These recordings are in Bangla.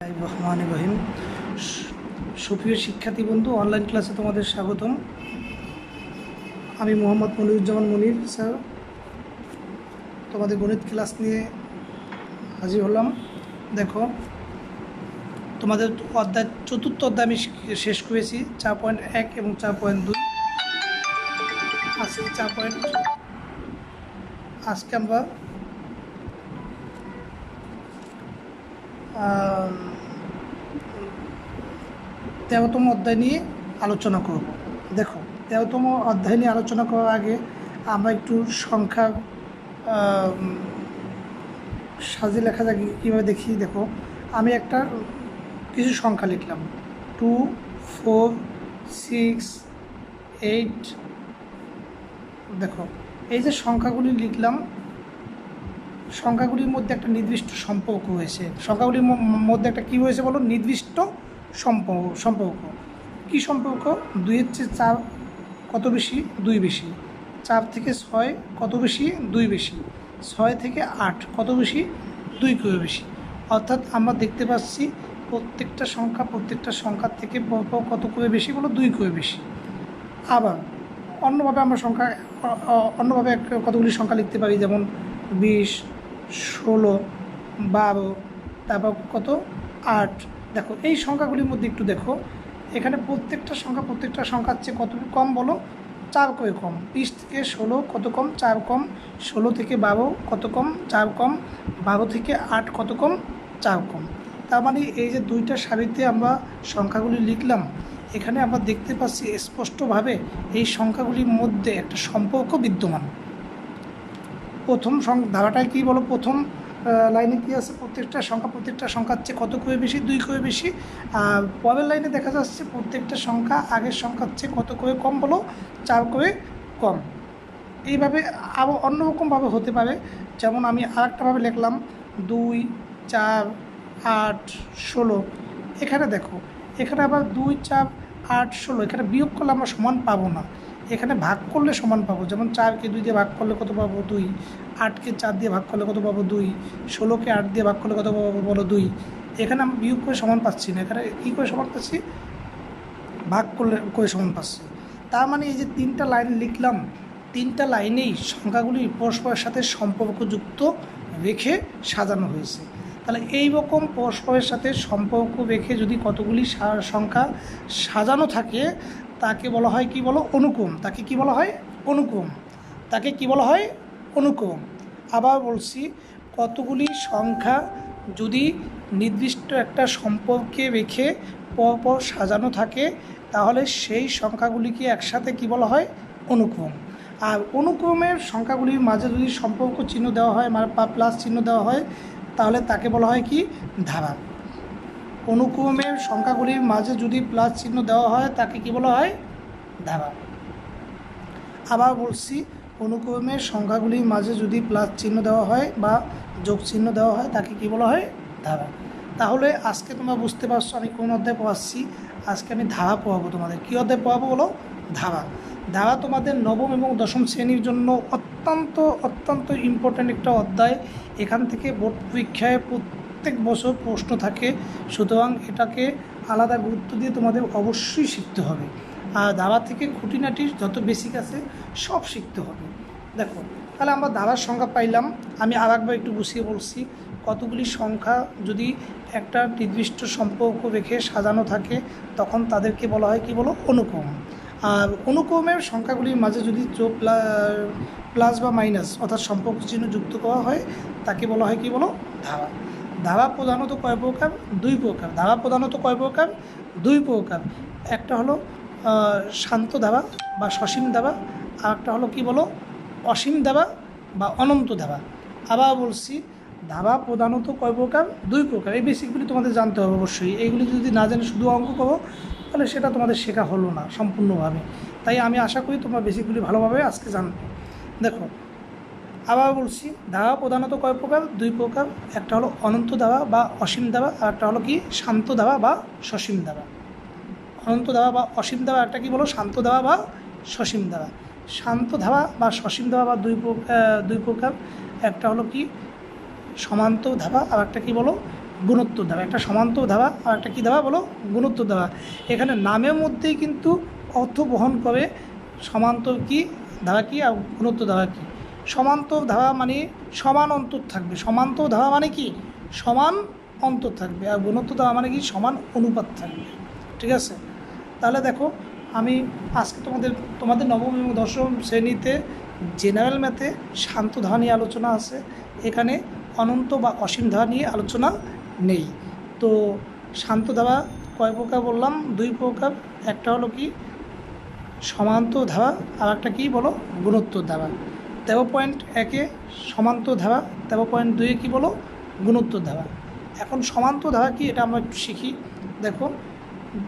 রহমান রহিম। সুপ্রিয় শিক্ষার্থী বন্ধু, অনলাইন ক্লাসে তোমাদের স্বাগতম। আমি মোহাম্মদ মনিরুজ্জামান মনির স্যার তোমাদের গণিত ক্লাস নিয়ে হাজির হলাম। দেখো, তোমাদের অধ্যায় চতুর্থ অধ্যায় আমি শেষ করেছি 4.1 এবং 4.2। আজকে আজকে আমরা 13তম অধ্যায় নিয়ে আলোচনা করব। দেখো, 13তম অধ্যায় নিয়ে আলোচনা করার আগে আমরা একটু সংখ্যার সাজিয়ে লেখা যায় কীভাবে দেখি। দেখো, আমি একটা কিছু সংখ্যা লিখলাম 2, 4, 6, 8। দেখো, এই যে সংখ্যাগুলি লিখলাম, সংখ্যাগুলির মধ্যে একটা নির্দিষ্ট সম্পর্ক হয়েছে। সংখ্যাগুলির মধ্যে একটা কী হয়েছে বলো? নির্দিষ্ট সম্পর্ক। কী সম্পর্ক? 2-এর চেয়ে 4 কত বেশি? 2 বেশি। 4 থেকে 6 কত বেশি? 2 বেশি। 6 থেকে 8 কত বেশি? 2 করে বেশি। অর্থাৎ আমরা দেখতে পাচ্ছি প্রত্যেকটা সংখ্যার থেকে পরপর কত করে বেশি বলো? 2 করে বেশি। আবার অন্যভাবে আমরা অন্যভাবে কতগুলি সংখ্যা লিখতে পারি, যেমন 20, 16, 12, তারপর কত? 8। দেখো, এই সংখ্যাগুলির মধ্যে একটু দেখো, এখানে প্রত্যেকটা সংখ্যার চেয়ে কত কম বলো? 4 করে কম। 20 থেকে 16 কত কম? 4 কম। 16 থেকে 12 কত কম? 4 কম। 12 থেকে 8 কত কম? 4 কম। তার মানে এই যে দুইটা সারিতে আমরা সংখ্যাগুলি লিখলাম, এখানে আমরা দেখতে পাচ্ছি স্পষ্টভাবে এই সংখ্যাগুলির মধ্যে একটা সম্পর্ক বিদ্যমান। প্রথম ধারাটায় কী বলো? প্রথম লাইনে কী আছে? প্রত্যেকটা সংখ্যার চেয়ে কত করে বেশি? 2 করে বেশি। আর পরের লাইনে দেখা যাচ্ছে প্রত্যেকটা সংখ্যা আগের সংখ্যার চেয়ে কত করে কম বলো? 4 করে কম। এইভাবে আরও অন্যরকমভাবে হতে পারে। যেমন আমি আরেকটাভাবে লিখলাম 2, 4, 8, 16। এখানে দেখো, এখানে আবার 2, 4, 8, 16 এখানে বিয়োগ করলে আমরা সমান পাবো না, এখানে ভাগ করলে সমান পাবো। যেমন 4কে 2 দিয়ে ভাগ করলে কত পাবো? 2। 8কে 4 দিয়ে ভাগ করলে কত পাবো? 2। 16কে 8 দিয়ে ভাগ করলে কত পাবো বলো? 2। এখানে আমরা বিয়োগ করে সমান পাচ্ছি না, এখানে কী করে সমান পাচ্ছি? ভাগ করে সমান পাচ্ছি। তার মানে এই যে 3টা লাইন লিখলাম, 3টা লাইনেই সংখ্যাগুলি পরস্পরের সাথে সম্পর্কযুক্ত রেখে সাজানো হয়েছে। তাহলে এই রকম পরস্পরের সাথে সম্পর্ক রেখে যদি কতগুলি সংখ্যা সাজানো থাকে, তাকে বলা হয় কি বলো? অনুক্রম। তাকে কি বলা হয়? অনুক্রম। তাকে কি বলা হয়? অনুক্রম। আবার বলছি, কতগুলি সংখ্যা যদি নির্দিষ্ট একটা সম্পর্কে রেখে পরপর সাজানো থাকে, তাহলে সেই সংখ্যাগুলিকে একসাথে কি বলা হয়? অনুক্রম। আর অনুক্রমের সংখ্যাগুলির মাঝে যদি সম্পর্ক চিহ্ন দেওয়া হয় বা প্লাস চিহ্ন দেওয়া হয়, তাহলে তাকে বলা হয় কি? ধারা। অনুক্রমের সংখ্যাগুলির মাঝে যদি প্লাস চিহ্ন দেওয়া হয়, তাকে কি বলা হয়? ধারা। আবার বলছি, অনুক্রমের সংখ্যাগুলির মাঝে যদি প্লাস চিহ্ন দেওয়া হয় বা যোগ চিহ্ন দেওয়া হয়, তাকে কি বলা হয়? ধারা। তাহলে আজকে তোমরা বুঝতে পারছো আমি কোন অধ্যায় পড়াচ্ছি। আজকে আমি ধারা পড়াবো তোমাদের। কী অধ্যায় পড়াবো বলো? ধারা। ধারা তোমাদের নবম এবং দশম শ্রেণীর জন্য অত্যন্ত ইম্পর্ট্যান্ট একটা অধ্যায়। এখান থেকে বোর্ড পরীক্ষায় প্রত্যেক বছর প্রশ্ন থাকে, সুতরাং এটাকে আলাদা গুরুত্ব দিয়ে তোমাদের অবশ্যই শিখতে হবে। আর ধারা থেকে খুঁটিনাটি যত বেসিক আছে সব শিখতে হবে। দেখো, তাহলে আমরা ধারার সংখ্যা পাইলাম। আমি আরেকবার একটু গুছিয়ে বলছি, কতগুলি সংখ্যা যদি একটা নির্দিষ্ট সম্পর্ক রেখে সাজানো থাকে, তখন তাদেরকে বলা হয় কি বলো? অনুক্রম। আর অনুক্রমের সংখ্যাগুলির মাঝে যদি যোগ প্লাস বা মাইনাস অর্থাৎ সম্পর্ক চিহ্ন যুক্ত করা হয়, তাকে বলা হয় কি বলো? ধারা। ধারা প্রধানত কয় প্রকার? 2 প্রকার। ধারা প্রধানত কয় প্রকার? 2 প্রকার। একটা হলো শান্ত ধারা বা সসীম ধারা, আর একটা হলো কি বলো? অসীম ধারা বা অনন্ত ধারা। আবার বলছি, ধারা প্রধানত কয় প্রকার? 2 প্রকার। এই বেসিকগুলি তোমাদের জানতে হবে অবশ্যই। এইগুলি যদি না জানে শুধু অঙ্ক করো, তাহলে সেটা তোমাদের শেখা হলো না সম্পূর্ণভাবে। তাই আমি আশা করি তোমরা বেসিকগুলি ভালোভাবে আজকে জানবে। দেখো, আবার বলছি, ধারা প্রধানত কয় প্রকার? 2 প্রকার। একটা হলো অনন্ত ধারা বা অসীম ধারা, আর একটা হলো কি? শান্ত ধারা বা সসীম ধারা। অনন্ত ধারা বা অসীম ধারা, একটা কি বলো? শান্ত ধারা বা সসীম ধারা। শান্ত ধারা বা সসীম ধারা বা 2 প্রকার। একটা হলো কি? সমান্তর ধারা, আর একটা কি বলো? গুণোত্তর ধাবা। একটা সমান্তর ধাবা আর একটা কী ধাবা বলো, গুণোত্তর ধাবা। এখানে নামের মধ্যেই কিন্তু অর্থ বহন করে সমান্তর কী ধাবা কী আর গুণোত্তর ধাবা কী। সমান্তর ধাবা মানে সমান অন্তর থাকবে, সমান্তর ধাবা মানে কি সমান অন্তর থাকবে, আর গুণোত্তর ধাবা মানে কি সমান অনুপাত থাকবে। ঠিক আছে, তাহলে দেখো আমি আজকে তোমাদের নবম এবং দশম শ্রেণীতে জেনারেল ম্যাথে শান্ত ধারা নিয়ে আলোচনা আছে, এখানে অনন্ত বা অসীম ধারা নিয়ে আলোচনা নেই। তো শান্ত ধারা কয় প্রকার বললাম, 2 প্রকার। একটা হলো কি সমান্তর ধারা, আর একটা কী বলো গুণোত্তর ধারা। 13.1 সমান্তর ধারা, 13.2 কী বলো গুণোত্তর ধারা। এখন সমান্তর ধারা কি এটা আমরা একটু শিখি। দেখো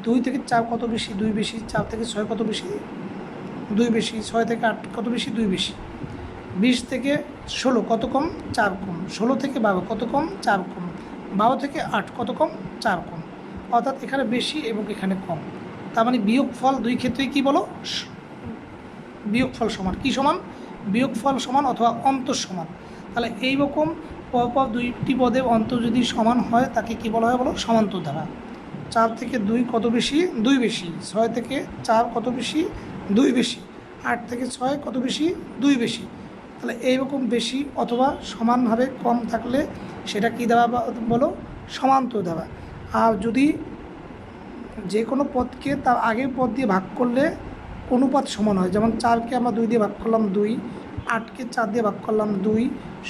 2 থেকে 4 কত বেশি, 2 বেশি। 4 থেকে 6 কত বেশি, 2 বেশি। 6 থেকে 8 কত বেশি, 2 বেশি। 20 থেকে 16 কত কম, 4 কম। 16 থেকে 12 কত কম, 4 কম। 12 থেকে 8 কত কম, 4 কম। অর্থাৎ এখানে বেশি এবং এখানে কম। তার মানে বিয়োগফল 2 ক্ষেত্রেই কী বলো বিয়োগফল সমান। কী সমান, বিয়োগফল সমান অথবা অন্তর সমান। তাহলে এইরকম পরপর 2টি পদের অন্তর যদি সমান হয় তাকে কী বলা হয় বলো সমান্তর ধারা। 4 থেকে 2 কত বেশি, 2 বেশি। 6 থেকে 4 কত বেশি, 2 বেশি। 8 থেকে 6 কত বেশি, 2 বেশি। তাহলে এইরকম বেশি অথবা সমানভাবে কম থাকলে সেটা কী দেওয়া বলো সমান্তর ধারা। আর যদি যে কোনো পদকে তার আগের পদ দিয়ে ভাগ করলে অনুপাত সমান হয়, যেমন 4কে আমরা 2 দিয়ে ভাগ করলাম 2, 8কে 4 দিয়ে ভাগ করলাম 2,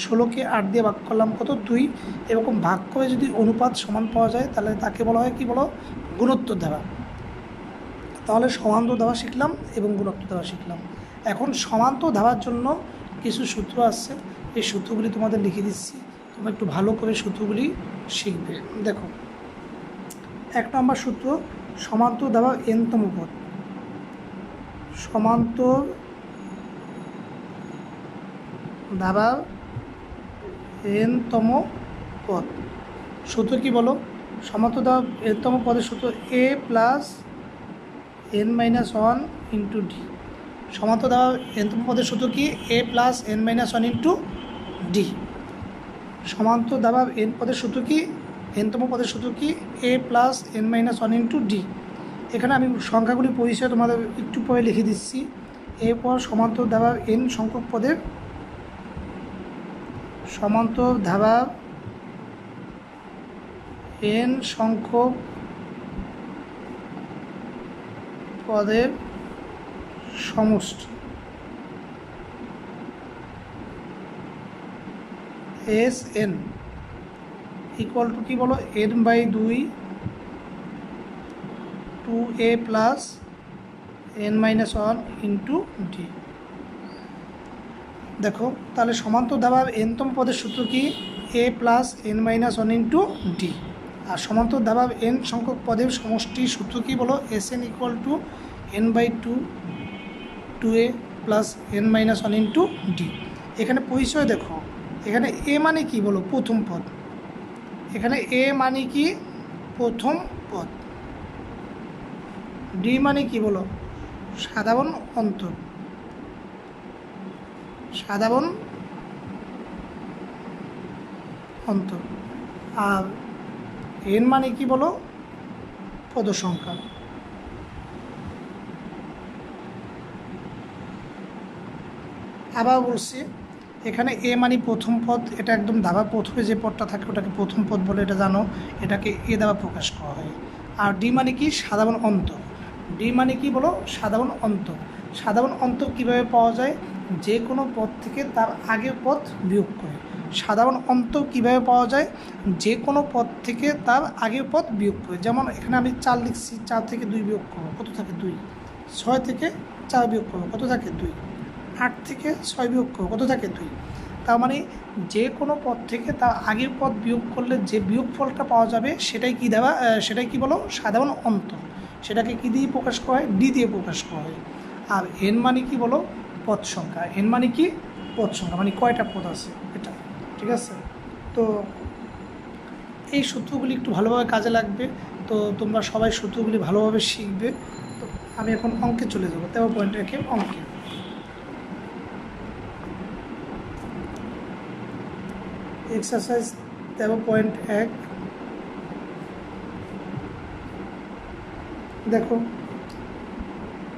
16কে 8 দিয়ে ভাগ করলাম কত 2, এরকম ভাগ করে যদি অনুপাত সমান পাওয়া যায় তাহলে তাকে বলা হয় কি বলো গুণোত্তর ধারা। তাহলে সমান্তর ধারা শিখলাম এবং গুণোত্তর ধারা শিখলাম। এখন সমান্তর ধারার জন্য কিছু সূত্র আছে, এই সূত্রগুলি তোমাদের লিখে দিচ্ছি, তোমরা একটু ভালো করে সূত্রগুলি শিখবে। দেখো 1 নম্বর সূত্র, সমান্তর ধারার n-তম পদ। সমান্তর ধারার n-তম পদ সূত্র কি বলো, সমান্তর ধারার n-তম পদের সূত্র a plus n-1 into D. সমান্তর ধারার n-তম পদের সূত্র কি a plus n-1 into D. সমান্তর ধারার n পদের সূত্র কি n-তম পদের সূত্র কি a plus n-1 into D. এখানে আমি সংখ্যাগুলি পরিচয় তোমাদের একটু পরে লিখে দিচ্ছি। এরপর সমান্তর ধারার n সংখ্যক পদের, সমান্তর ধারার n সংখ্যক পদের সমষ্টি Sn ইকুয়াল টু কী বলো n/2 2a plus n-1 into D. দেখো তাহলে সমান্তর ধারার n-তম পদের সূত্র কি a plus n-1 into d. আর সমান্তর ধারার n সংখ্যক পদের সমষ্টি সূত্র কি বলো Sn equal to n/2 2a plus n-1 into D. এখানে পরিচয় দেখো, এখানে a মানে কি বলো প্রথম পদ, এখানে a মানে কি প্রথম পদ, ডি মানে কি বলো সাধারণ অন্তর, সাধারণ অন্তর। আর এন মানে কি বলো পদ সংখ্যা। আবার বলছি এখানে এ মানে প্রথম পদ, এটা একদম ধাবা প্রথমে যে পদটা থাকে ওটাকে প্রথম পদ বলে এটা জানো, এটাকে এ দ্বারা প্রকাশ করা হয়। আর ডি মানে কি সাধারণ অন্তর, ডি মানে কি বলো সাধারণ অন্তর। সাধারণ অন্তর কীভাবে পাওয়া যায়, যে কোনো পদ থেকে তার আগের পদ বিয়োগ করে। সাধারণ অন্তর কীভাবে পাওয়া যায়, যে কোনো পদ থেকে তার আগের পদ বিয়োগ করে। যেমন এখানে আমি 4 লিখছি, 4 থেকে 2 বিয়োগ করবো কত থাকে 2, 6 থেকে 4 বিয়োগ করবো কত থাকে 2, 8 থেকে 6 বিয়োগ করবো কত থাকে 2। তার মানে যে কোনো পদ থেকে তার আগের পদ বিয়োগ করলে যে বিয়োগফলটা পাওয়া যাবে সেটাই কি দেওয়া, সেটাই কি বলো সাধারণ অন্তর। সেটাকে কি দিয়ে প্রকাশ করা হয়, ডি দিয়ে প্রকাশ করা হয়। আর এন মানে কি বলো পদ সংখ্যা, এন মানে কি পদ সংখ্যা, মানে কয়টা পদ আছে এটা। ঠিক আছে, তো এই সূত্রগুলি একটু ভালোভাবে কাজে লাগবে। তো তোমরা সবাই সূত্রগুলি ভালোভাবে শিখবে। তো আমি এখন অঙ্কে চলে যাবো, 13.1 অঙ্কে। এক্সারসাইজ 13.1 দেখো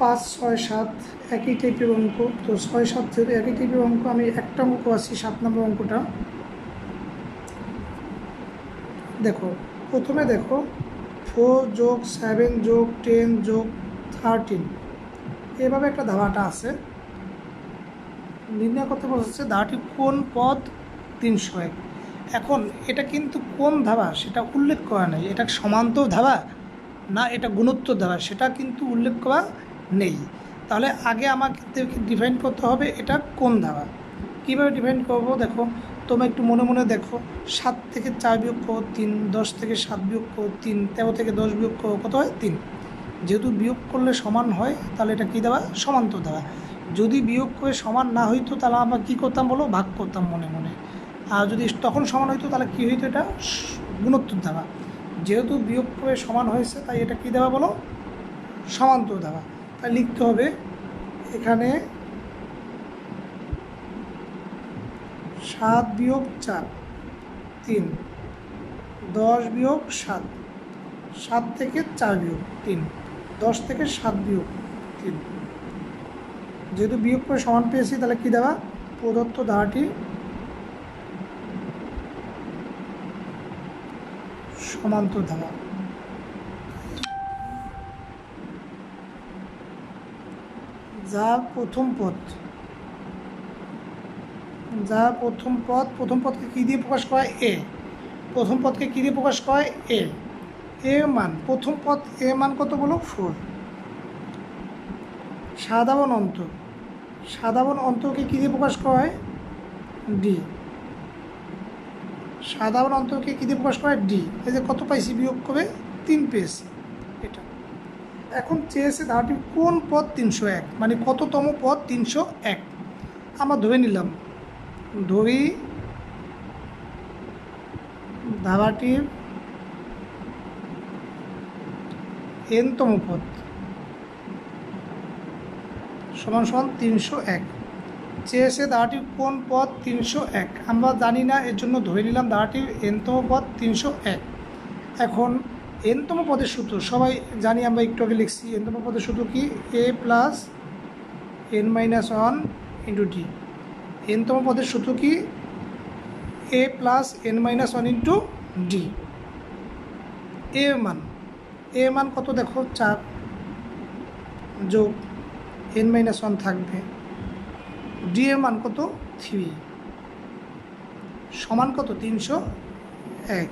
5, 6, 7 একই টাইপের অঙ্ক, তো 6, 7 থেকে একই টাইপের অঙ্ক। আমি একটা অঙ্ক আছি 7 নম্বর অঙ্কটা। দেখো প্রথমে দেখো 4 + 7 + 10 + 13 এভাবে একটা ধারাটা আছে। নির্ণয় করতে বলছে ধারাটি কোন পদ 301। এখন এটা কিন্তু কোন ধারা সেটা উল্লেখ করা নেই, এটা সমান্তর ধারা না এটা গুণোত্তর ধারা সেটা কিন্তু উল্লেখ করা নেই। তাহলে আগে আমাকে ডিফাইন করতে হবে এটা কোন ধারা। কীভাবে ডিফাইন করবো দেখো, তোমরা একটু মনে মনে দেখো। 7 থেকে 4 বিয়োগ করো 3, 10 থেকে 7 বিয়োগ করো 3, 13 থেকে 10 বিয়োগ করো কত হয় 3। যেহেতু বিয়োগ করলে সমান হয় তাহলে এটা কী দেওয়া সমান্তর ধারা। যদি বিয়োগ করে সমান না হইতো তাহলে আমরা কী করতাম বলো, ভাগ করতাম মনে মনে। আর যদি তখন সমান হইতো তাহলে কী হইতো, এটা গুণোত্তর ধারা। যেহেতু বিয়োগ করে সমান হয়েছে তাই এটা কী দেওয়া বলো, সমান্তর ধারা। তাই লিখতে হবে এখানে 7 বিয়োগ 4 3, 10 বিয়োগ 7, 7 থেকে 4 বিয়োগ 3, 10 থেকে 7 বিয়োগ 3। যেহেতু বিয়োগ করে সমান পেয়েছি তাহলে কী দেওয়া, প্রদত্ত ধারাটি সমান্তর ধারা। যা প্রথম পদ, প্রথম পদকে কী দিয়ে প্রকাশ করা হয়, এ। প্রথম পদকে কী দিয়ে প্রকাশ করা হয়, এ। এ মান প্রথম পদ, এ মান কত বলো 4। সাধারণ অন্তরকে কী দিয়ে প্রকাশ করা হয়, ডি। সাধারণ অন্তরকে কী দিয়ে প্রকাশ করা হয়, ডি। এই যে কত পাইছি বিয়োগ করে 3 পেয়েছি এটা। এখন চেয়েছে ধারাটি কোন পদ 301, মানে কততম পদ 301। আমরা ধরে নিলাম, ধরি ধারাটির এনতম পদ সমান সমান 301। চেয়েছে ধারাটির কোন পদ 301, আমরা জানি না, এর জন্য ধরে নিলাম ধারাটির এনতম পদ 301। এখন এনতম পদের সূত্র সবাই জানি, আমরা একটু আগে লিখছি। এনতম পদের সূত্র কি, a + n - 1 × d। এনতম পদের সূত্র কি, a + n - 1 × d। এ মান কত দেখো 4 যোগ n - 1 থাকবে, ডি এর মান কত 3 সমান কত 301।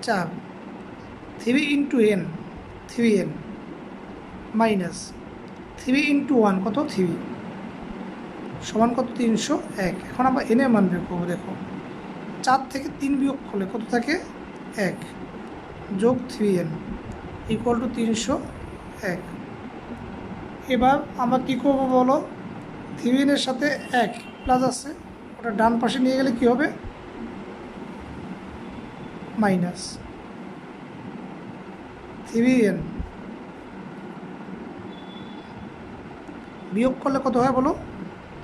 4 3 × n 3n মাইনাস 3 × 1 কত 3 সমান কত 301। এখন আমরা n এর মান বের করবো। দেখো 4 থেকে 3 বিয়োগ করলে কত থাকে 1 যোগ 3n = 301। এবার আমরা কী করবো বলো, 3n এর সাথে 1 প্লাস আছে, ওটা ডান পাশে নিয়ে গেলে কী হবে, মাইনাস 3n বিয়োগ করলে কত হয় বলো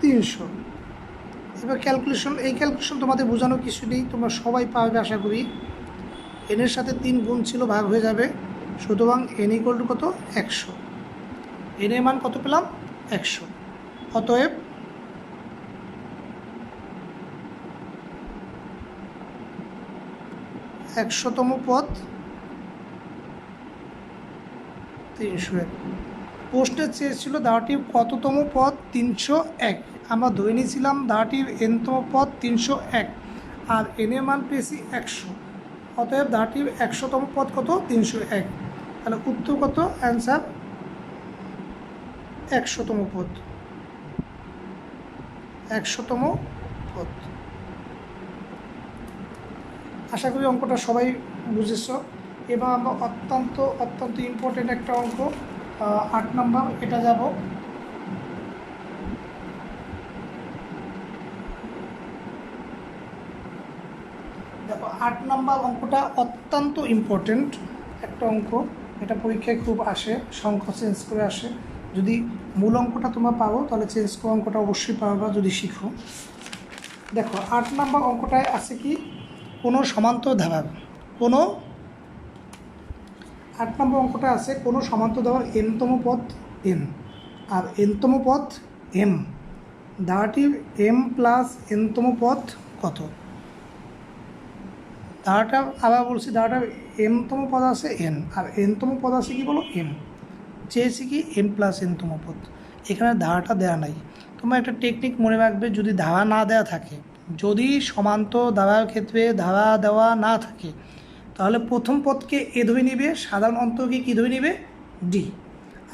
300। এবার এই ক্যালকুলেশন তোমাদের বোঝানো কিছু নেই, তোমরা সবাই পারবে আশা করি। এনের সাথে 3 গুণ ছিল, ভাগ হয়ে যাবে, সুতরাং n = কত 100। n এর মান কত পেলাম 100। অতএব একশোতম পদ 301। প্রশ্নে চেয়েছিল ধারাটির কততম পদ 301। আমরা ধরে নিয়েছিলাম ধারাটির nতম পদ 301 আর n এর মান পেয়েছি 100। অতএব ধারাটির 100তম পদ কত 301। তাহলে উত্তর কত, অ্যান্সার 100তম পদ। 100তম পদ। আশা করি অঙ্কটা সবাই বুঝেছ। এবার আমরা অত্যন্ত ইম্পর্টেন্ট একটা অঙ্ক 8 নম্বর, এটা যাব। দেখো 8 নম্বর অঙ্কটা অত্যন্ত ইম্পর্টেন্ট একটা অঙ্ক, এটা পরীক্ষায় খুব আসে, সংখ্যা চেঞ্জ করে আসে। যদি মূল অঙ্কটা তোমরা পারো তাহলে চেঞ্জ করে অঙ্কটা অবশ্যই পারবা যদি শিখো। দেখো 8 নম্বর অঙ্কটায় আছে কি, কোনো সমান্তর ধারার 8 নম্বর অঙ্কটা আছে কোনো সমান্তর দেওয়ার এনতম পথ এন আর এনতম পথ এম, ধারাটির এম প্লাস এনতম পথ কত। ধারাটা আবার বলছি, ধারাটার এমতম পদ আছে এন আর এনতম পদ আছে কি বলো এম, চেয়েছি কি এম প্লাস এনতম পদ। এখানে ধারাটা দেওয়া নাই। তোমরা একটা টেকনিক মনে রাখবে, যদি ধারা না দেওয়া থাকে, যদি সমান্তর ধারার ক্ষেত্রে ধারা দেওয়া না থাকে, তাহলে প্রথম পদকে এ ধরে নিবে, সাধারণ অন্তরকে কী ধরে নিবে ডি।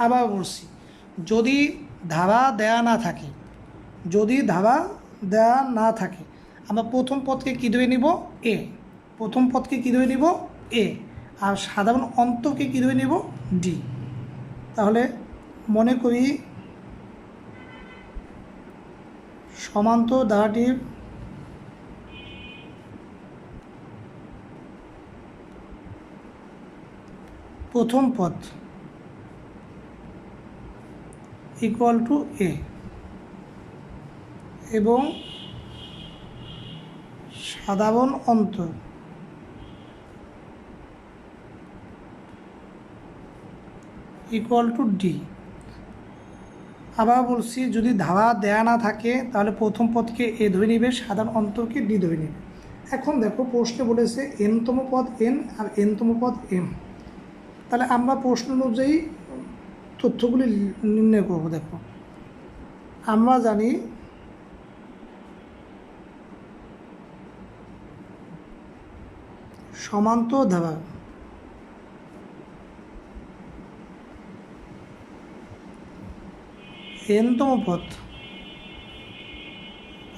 আবার বলছি, যদি ধারা দেয়া না থাকে, যদি ধারা দেয়া না থাকে, আমরা প্রথম পদকে কী ধরে নিব এ, প্রথম পদকে কী ধরে নিব এ, আর সাধারণ অন্তরকে কী ধরে নিব ডি। তাহলে মনে করি সমান্তর ধারাটির প্রথম পদ ইকুয়াল টু এ এবং সাধারণ অন্তর ইকুয়াল টু ডি। আবার বলছি, যদি ধারা দেয়া না থাকে তাহলে প্রথম পদকে এ ধরে নিবে, সাধারণ অন্তরকে ডি ধরে নিবে। এখন দেখো প্রশ্নে বলেছে এনতম পদ এন আর এনতম পদ এম। তাহলে আমরা প্রশ্ন অনুযায়ী তথ্যগুলি নির্ণয় করব। দেখো আমরা জানি সমান্তর ধারা এনতম পদ,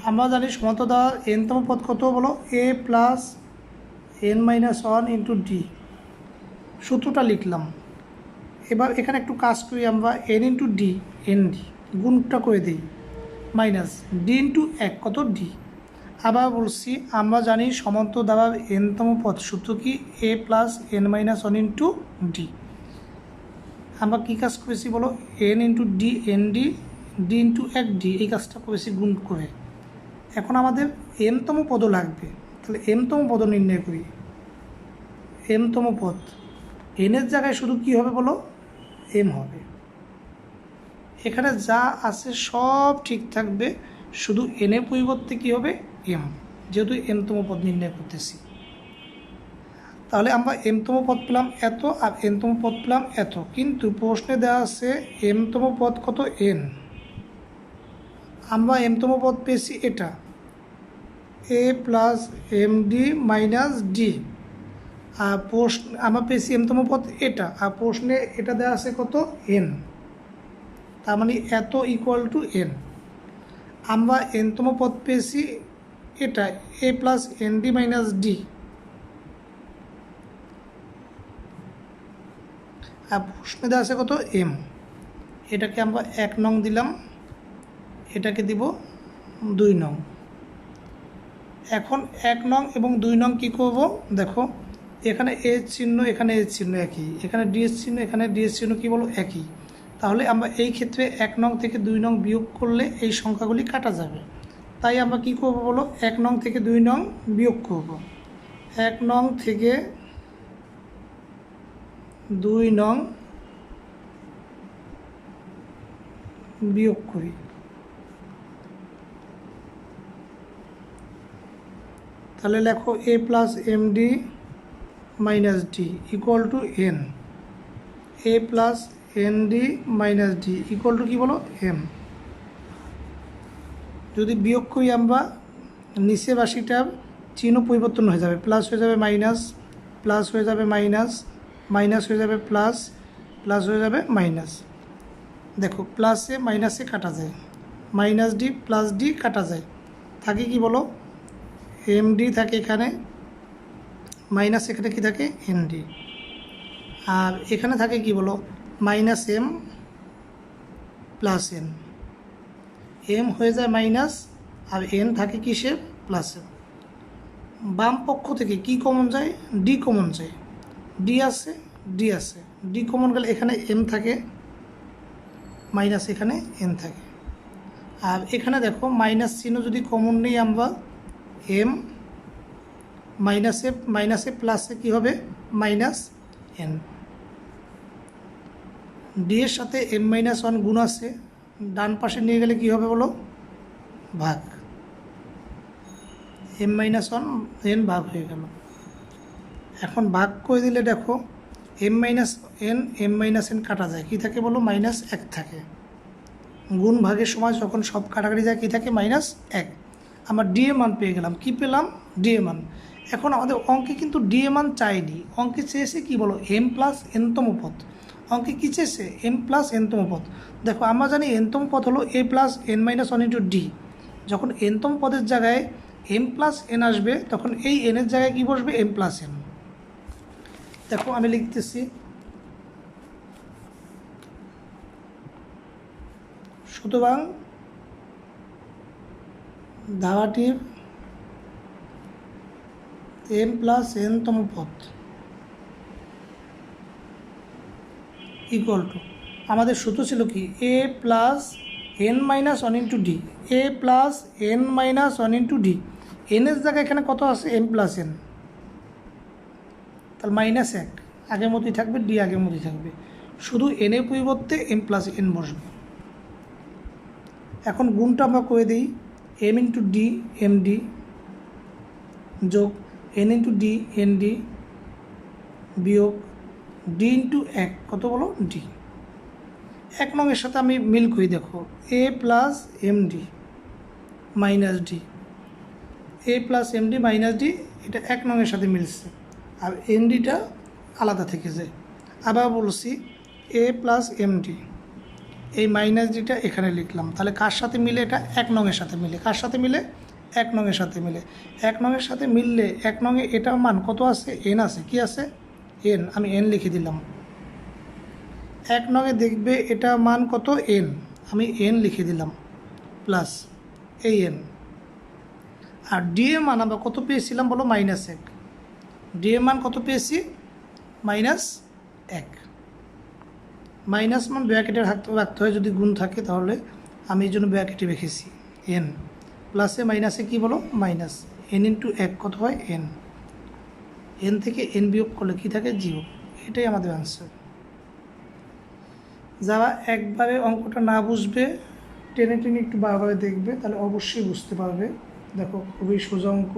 আমরা জানি সমান্তর ধারার এনতম পদ কত বলো a plus n minus one into d. সূত্রটা লিখলাম। এবার এখানে একটু কাজ করি আমরা, n into d, n d গুণটা করে দিই, মাইনাস ডি ইন্টু এক কত ডি। আবার বলছি, আমরা জানি সমান্তর ধারার এনতম পদ সূত্র কি a plus n minus one into d. আমরা কী কাজ করেছি বলো, n into d n d, d into এক ডি, এই কাজটা করেছি গুণ করে। এখন আমাদের এমতম পদও লাগবে, তাহলে এমতম পদ নির্ণয় করি। এমতম পদ এনের জায়গায় শুধু কি হবে বলো এম হবে। এখানে যা আছে সব ঠিক থাকবে, শুধু এনের পরিবর্তে কী হবে এম, যেহেতু এমতম পদ নির্ণয় করতেছি। তাহলে আমরা এমতম পদ পেলাম এত আর এনতম পদ পেলাম এত, কিন্তু প্রশ্নে দেওয়া আছে এমতম পদ কত এন। আমরা এমতম পদ পেয়েছি এটা a plus m d minus d, আর প্রশ্ন আমরা পেয়েছি এমতম পদ এটা, আর প্রশ্নে এটা দেওয়া আছে কত এন, তার মানে এত ইকুয়াল টু এন। আমরা এনতম পদ পেয়েছি এটা a plus n d minus d, আর প্রশ্নে দেওয়া আছে কত এম। এটাকে আমরা 1 নং দিলাম, এটাকে দিব 2 নং। এখন 1 নং এবং 2 নং কী করব, দেখো এখানে এ চিহ্ন এখানে এ চিহ্ন একই, এখানে ডিএস চিহ্ন এখানে ডিএস চিহ্ন কী বলো একই। তাহলে আমরা এই ক্ষেত্রে 1 নং থেকে 2 নং বিয়োগ করলে এই সংখ্যাগুলি কাটা যাবে। তাই আমরা কি করব বলো, 1 নং থেকে 2 নং বিয়োগ করব। 1 নং থেকে 2 নং বিয়োগ করি, তাহলে লেখো a plus m d minus d equal to n, a plus n d minus d equal to কী বলো এম। যদি বিয়োগ করি আমরা নিচে রাশিটার চিহ্ন পরিবর্তন হয়ে যাবে, প্লাস হয়ে যাবে মাইনাস, প্লাস হয়ে যাবে মাইনাস, মাইনাস হয়ে যাবে প্লাস, প্লাস হয়ে যাবে মাইনাস। দেখো প্লাসে মাইনাসে কাটা যায়, মাইনাস ডি প্লাস ডি কাটা যায়, থাকে কি বলো এম ডি থাকে এখানে, মাইনাস এখানে কি থাকে এন ডি, আর এখানে থাকে কি বলো minus M plus N, M হয়ে যায় মাইনাস আর এন থাকে কিসের প্লাসে। বাম পক্ষ থেকে কি কমন যায় ডি কমন যায়, ডি আছে ডি আছে, ডি কমন গেলে এখানে এম থাকে মাইনাস এখানে এন থাকে। আর এখানে দেখো মাইনাস চিহ্ন যদি কমন নেই আমরা এম মাইনাসে প্লাসে কী হবে মাইনাস এন। ডি এর সাথে m-1 গুণ আছে, ডান পাশে নিয়ে গেলে কি হবে বলো, ভাগ, m-1 n ভাগ হয়ে গেল। এখন ভাগ করে দিলে দেখো m-n কাটা যায়, কি থাকে বলো, -1 থাকে। গুণ ভাগের সময় যখন সব কাটাকাটি যায় কি থাকে, -1। আমার ডি এ মান পেয়ে গেলাম, কি পেলাম, ডি এ মান। এখন আমাদের অঙ্কে কিন্তু ডি এ মান চাইনি, অঙ্কে চেয়েছে কি বলো, m+n তম পদ। অঙ্কে কী চেয়েছে, m+n তম পদ। দেখো আমরা জানি n-তম পদ হলো a+n-1 × d। যখন n-তম পদের জায়গায় m+n আসবে তখন এই n-এর জায়গায় কি বসবে, m+n। দেখো আমি লিখতেছি, সুতরাং ধারাটির m+n-তম পদ ইকুয়াল টু, আমাদের সূত্র ছিল কি, a+n-1 × d, a+n-1 × d। n এর জায়গায় এখানে কত আছে, m+n, তাহলে -1 আগের মতোই থাকবে, d আগের মতোই থাকবে, শুধু n এর পরিবর্তে m+n বসবে। এখন গুণটা আমরা করে দিই, m × d md যোগ n × d nd বিয়োগ d × 1 কত বলো, d। 1 নংয়ের সাথে আমি মিল করি, দেখো a+md - d, a+md - d, এটা 1 নংয়ের সাথে মিলছে, আর ndটা আলাদা থেকে যায়। আবার বলছি a+md, এই -dটা এখানে লিখলাম, তাহলে কার সাথে মিলে, এটা 1 নংয়ের সাথে মিলে, কার সাথে মিলে, 1 নংয়ের সাথে মিলে। 1 নংয়ের সাথে মিললে 1 নংয়ে এটার মান কত আছে, n আছে, কি আছে, n, আমি n লিখে দিলাম। 1 নংয়ে দেখবে এটা মান কত, n, আমি n লিখে দিলাম, প্লাস এই n। আর ডি এর মান আমরা কত পেয়েছিলাম বলো, -1। ডি এর মান কত পেয়েছি, -1। মাইনাস মান ব্র্যাকেটে রাখতে হয়, যদি গুণ থাকে তাহলে, আমি এই জন্য ব্র্যাকেটে রেখেছি n, প্লাসে মাইনাসে কি বলো, মাইনাস n × 1 কত হয়, n। n থেকে n বিয়োগ করলে কি থাকে, 0। এটাই আমাদের আনসার। যারা একবারে অঙ্কটা না বুঝবে, টেনে টেনে একটু বারবার দেখবে, তাহলে অবশ্যই বুঝতে পারবে। দেখো খুবই সোজা অঙ্ক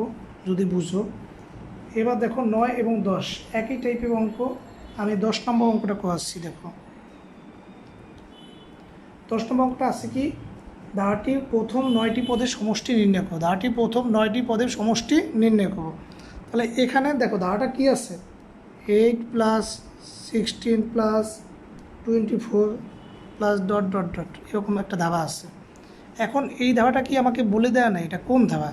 যদি বুঝো। এবার দেখো 9 এবং 10 একই টাইপের অঙ্ক, আমি 10 নম্বর অঙ্কটা করাচ্ছি। দেখো 10 নম্বর অঙ্কটা আছে কি, ধারাটির প্রথম 9টি পদের সমষ্টি নির্ণয় করো। ধারাটির প্রথম 9টি পদের সমষ্টি নির্ণয় করো। তাহলে এখানে দেখো ধারাটা কি আছে, 8 + 16 + 24 + ... এরকম একটা ধারা আছে। এখন এই ধারাটা কি আমাকে বলে দেয় না এটা কোন ধারা।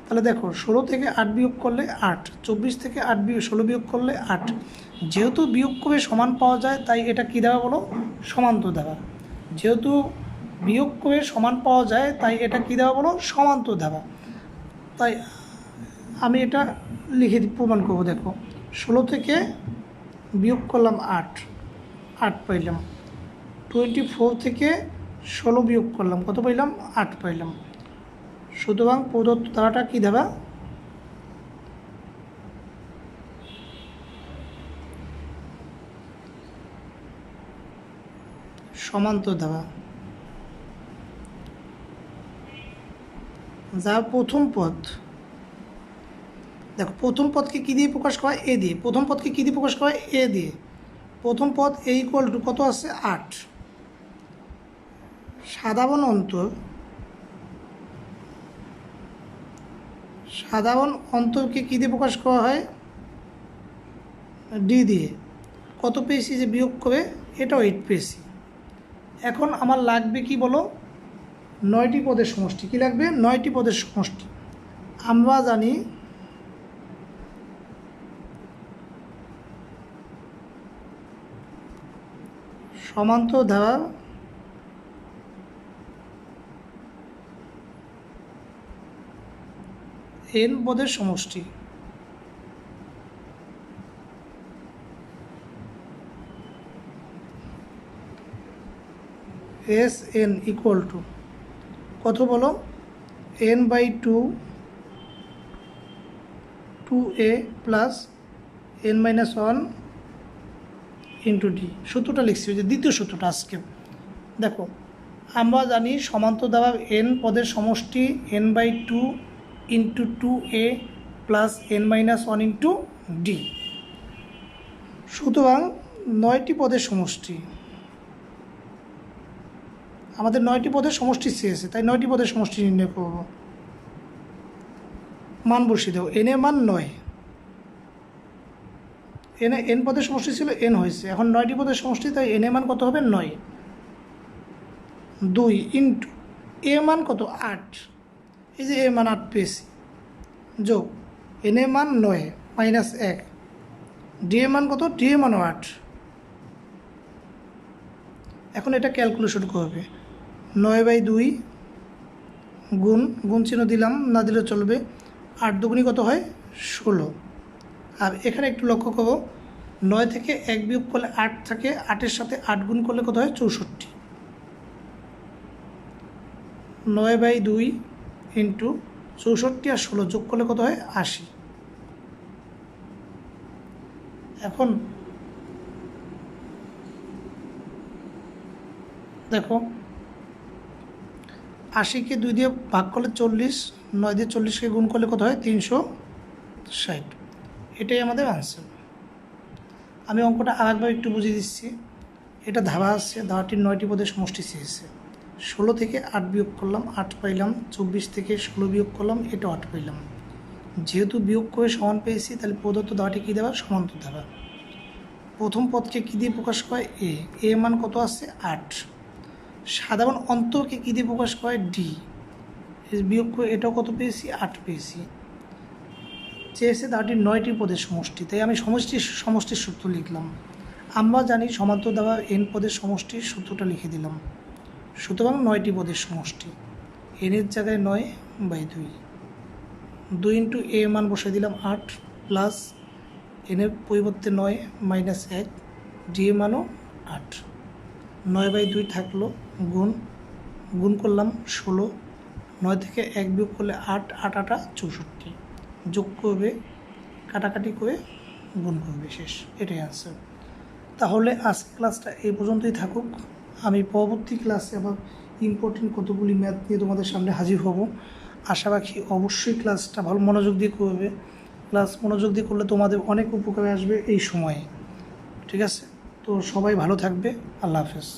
তাহলে দেখো 16 থেকে 8 বিয়োগ করলে 8, 24 থেকে 16 বিয়োগ করলে 8। যেহেতু বিয়োগ করে সমান পাওয়া যায় তাই এটা কী ধারা বলো, সমান্তর ধারা। যেহেতু বিয়োগ করে সমান পাওয়া যায় তাই এটা কী ধারা বলো, সমান্তর ধারা। তাই আমি এটা লিখে প্রমাণ করবো। দেখো 16 থেকে বিয়োগ করলাম 8 পাইলাম। 24 থেকে 16 বিয়োগ করলাম, কত পাইলাম, 8 পাইলাম। সুতরাং প্রদত্ত ধারাটা কী ধারা, সমান্তর ধারা। যা প্রথম পদ, দেখো প্রথম পদকে কী দিয়ে প্রকাশ করা হয়, এ দিয়ে। প্রথম পদকে কী দিয়ে প্রকাশ করা হয়, এ দিয়ে। প্রথম পদ এ ইকুয়াল টু কত আছে, 8। সাধারণ অন্তরকে কী দিয়ে প্রকাশ করা হয়, ডি দিয়ে। কত পেয়েছি যে বিয়োগ করে, এটাও 8 পেয়েছি। এখন আমার লাগবে কি বলো, 9টি পদের সমষ্টি। কি লাগবে, 9টি পদের সমষ্টি। আমরা জানি সমান্তর ধারা n পদের সমষ্টি। Sn ইকুয়াল টু কত বলো, n/2 2a + n - 1 into d. সূত্রটা লিখছি, ওই যে দ্বিতীয় সূত্রটা আজকে দেখো। আমরা জানি সমান্তর দাবা এন পদের সমষ্টি n/2 into 2a plus n-1 into D. সুতরাং 9টি পদের সমষ্টি, আমাদের 9টি পদের সমষ্টি চেয়েছে, তাই 9টি পদের সমষ্টি নির্ণয় করব। মান বসিয়ে দেবো। এন এর মান 9, এন পদের সমষ্টি ছিল, এন হয়েছে, এখন 9টি পদের সমষ্টি, তাই এন এর মান কত হবে 9। 2 ইন্টু এ মান কত 8, এই যে এ মান 8 পেয়েছি, যোগ এন এর মান 9 মাইনাস 1, ডি এর মান কত, ডি এর মানও 8। এখন এটা ক্যালকুলেশন করবে। 9/2 গুণ চিহ্ন দিলাম, না দিলে চলবে। 8 দুগুণী কত হয় 16। আর এখানে একটু লক্ষ্য করবো, 9 থেকে 1 বিয়োগ করলে 8 থাকে, 8-এর সাথে 8 গুণ করলে কত হয় 64। 9/2 ইন্টু 64 আর 16 যোগ করলে কত হয় 80। এখন দেখো 80কে 2 দিয়ে ভাগ করলে 40, 9 দিয়ে 40কে গুণ করলে কত হয় 360। এটাই আমাদের আনসার। আমি অঙ্কটা আরেকবার একটু বুঝিয়ে দিচ্ছি। এটা ধারা আসছে, ধারাটির 9টি পদের সমষ্টি চেয়েছে। 16 থেকে 8 বিয়োগ করলাম, 8 পাইলাম। 24 থেকে 16 বিয়োগ করলাম, এটা 8 পাইলাম। যেহেতু বিয়োগ করে সমান পেয়েছি, তাহলে প্রদত্ত ধারাটি কী দেওয়া, সমান্তর ধারা। প্রথম পদকে কী দিয়ে প্রকাশ করে, এ মান কত আছে 8। সাধারণ অন্তরকে কী দিয়ে প্রকাশ করে, ডি। বিয়োগ করে এটাও কত পেয়েছি 8 পেয়েছি। চেয়েছে ধারাটির 9টি পদের সমষ্টি, তাই আমি সমষ্টির সূত্র লিখলাম। আমরা জানি সমান্তর দ্বারা এন পদের সমষ্টির সূত্রটা লিখে দিলাম। সুতরাং 9টি পদের সমষ্টি, এনের জায়গায় 9/2, 2 ইন্টু এ মান বসে দিলাম 8 প্লাস এনের পরিবর্তে 9 মাইনাস 1, ডি এ মানও 8। 9/2 থাকলো, গুণ করলাম 16, 9 থেকে 1 বিয়োগ করলে 8, 8 8 64, যোগ করবে, কাটাকাটি করে গুণ করবে, শেষ। এটাই আনসার। তাহলে আজকের ক্লাসটা এই পর্যন্তই থাকুক। আমি পরবর্তী ক্লাসে আবার ইম্পর্টেন্ট কতগুলি ম্যাথ নিয়ে তোমাদের সামনে হাজির হব। আশা রাখি অবশ্যই ক্লাসটা ভালো মনোযোগ দিয়ে করবে। ক্লাস মনোযোগ দিয়ে করলে তোমাদের অনেক উপকারে আসবে এই সময়ে। ঠিক আছে, তো সবাই ভালো থাকবে। আল্লাহ হাফেজ।